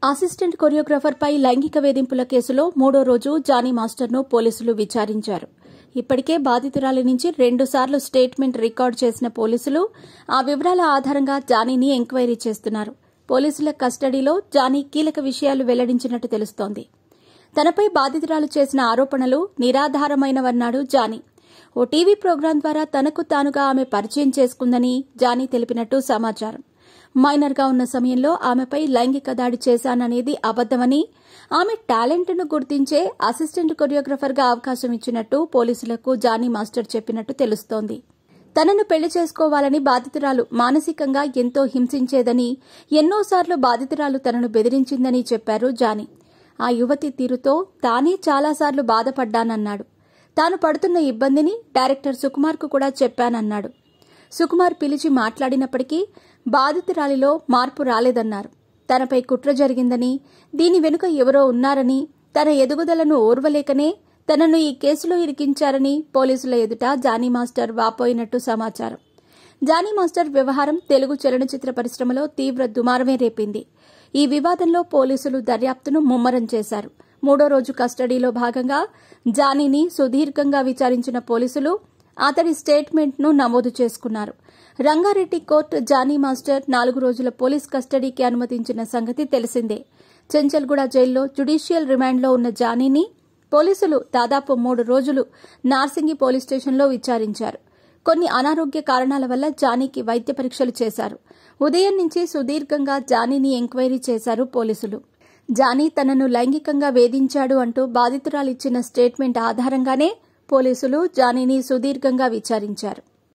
Assistant కొరియోగ్రాఫర్పై లైంగిక వేధింపుల కేసులో మూడో రోజు జానీ మాస్టర్ను పోలీసులు విచారించారు. ఇప్పటికే బాధితురాలి నుంచి 2 సార్లు స్టేట్మెంట్ రికార్డు చేసిన పోలీసులు ఆ వివరాల ఆధారంగా జానీని ఎంక్వైరీ చేస్తున్నారు. పోలీసుల కస్టడీలో జానీ కీలక విషయాలు వెల్లడించినట్టు తెలుస్తోంది. తనపై బాధితురాలు చేసిన ఆరోపణలు నిరాధారమైనవన్నాడు జానీ. ఓ టీవీ ప్రోగ్రాం ద్వారా తనకు తానుగా ఆమె పరిచయం చేసుకుందని జానీ తెలిపినట్టు సమాచారం. మైనర్గా ఉన్న సమయంలో ఆమెపై లైంగిక దాడి చేశాననేది అబద్దమని, ఆమె టాలెంట్ను గుర్తించే అసిస్టెంట్ కొరియోగ్రాఫర్గా అవకాశం ఇచ్చినట్టు పోలీసులకు జానీ మాస్టర్ చెప్పినట్టు తెలుస్తోంది. తనను పెళ్లి చేసుకోవాలని బాధితురాలు మానసికంగా ఎంతో హింసించేదని, ఎన్నోసార్లు బాధితురాలు తనను బెదిరించిందని చెప్పారు జానీ. ఆ యువతి తీరుతో తానే చాలాసార్లు బాధపడ్డానన్నాడు. తాను పడుతున్న ఇబ్బందిని డైరెక్టర్ సుకుమార్కు కూడా చెప్పానన్నాడు. సుకుమార్ పిలిచి మాట్లాడినప్పటికీ బాధితురాలిలో మార్పు రాలేదన్నారు. తనపై కుట్ర జరిగిందని, దీని వెనుక ఎవరో ఉన్నారని, తన ఎదుగుదలను ఓర్వలేకనే తనను ఈ కేసులో ఇరికించారని పోలీసుల ఎదుట జానీ మాస్టర్ వాపోయినట్టు సమాచారం. జానీ మాస్టర్ వ్యవహారం తెలుగు చలనచిత్ర పరిశ్రమలో తీవ్ర దుమారమే రేపింది. ఈ వివాదంలో పోలీసులు దర్యాప్తును ముమ్మరం చేశారు. మూడో రోజు కస్టడీలో భాగంగా జానీని సుదీర్ఘంగా విచారించిన పోలీసులు అతడి స్టేట్మెంట్ను నమోదు చేసుకున్నారు. రంగారెడ్డి కోర్టు జానీ మాస్టర్ 4 రోజుల పోలీస్ కస్టడీకి అనుమతించిన సంగతి తెలిసిందే. చెంచల్గూడ జైల్లో జ్యుడిషియల్ రిమాండ్లో ఉన్న జానీని పోలీసులు దాదాపు 3 రోజులు నార్సింగి పోలీస్ స్టేషన్లో విచారించారు. కొన్ని అనారోగ్య కారణాల వల్ల జానీకి వైద్య పరీక్షలు చేశారు. ఉదయం నుంచి సుదీర్ఘంగా జానీని ఎంక్వైరీ చేశారు పోలీసులు. జానీ తనను లైంగికంగా వేధించాడు అంటూ బాధితురాలిచ్చిన స్టేట్మెంట్ ఆధారంగానే పోలీసులు జానీని సుదీర్ఘంగా విచారించారు.